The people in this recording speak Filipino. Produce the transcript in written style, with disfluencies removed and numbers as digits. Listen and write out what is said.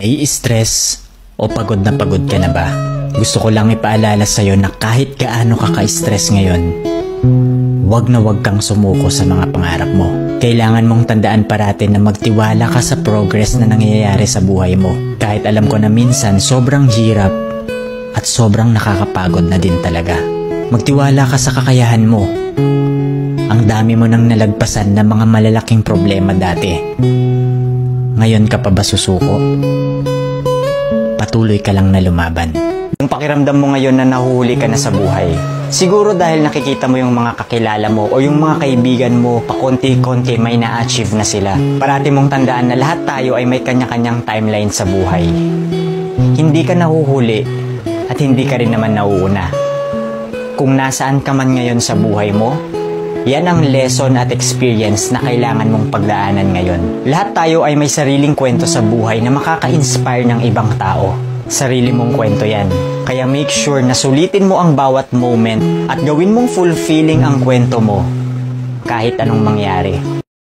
Nai-stress o pagod ka na ba? Gusto ko lang ipaalala sa'yo na kahit gaano ka ka-stress ngayon, wag na wag kang sumuko sa mga pangarap mo. Kailangan mong tandaan parati na magtiwala ka sa progress na nangyayari sa buhay mo. Kahit alam ko na minsan sobrang hirap at sobrang nakakapagod na din talaga. Magtiwala ka sa kakayahan mo. Ang dami mo nang nalagpasan na mga malalaking problema dati. Ngayon ka pa ba susuko? Patuloy ka lang na lumaban. Yung pakiramdam mo ngayon na nahuhuli ka na sa buhay, siguro dahil nakikita mo yung mga kakilala mo o yung mga kaibigan mo pakonti-konti may na-achieve na sila. Parati mong tandaan na lahat tayo ay may kanya-kanyang timeline sa buhay. Hindi ka nahuhuli at hindi ka rin naman nauuna. Kung nasaan ka man ngayon sa buhay mo, yan ang lesson at experience na kailangan mong pagdaanan ngayon. Lahat tayo ay may sariling kwento sa buhay na makaka-inspire ng ibang tao. Sarili mong kwento yan. Kaya make sure na sulitin mo ang bawat moment at gawin mong fulfilling ang kwento mo kahit anong mangyari.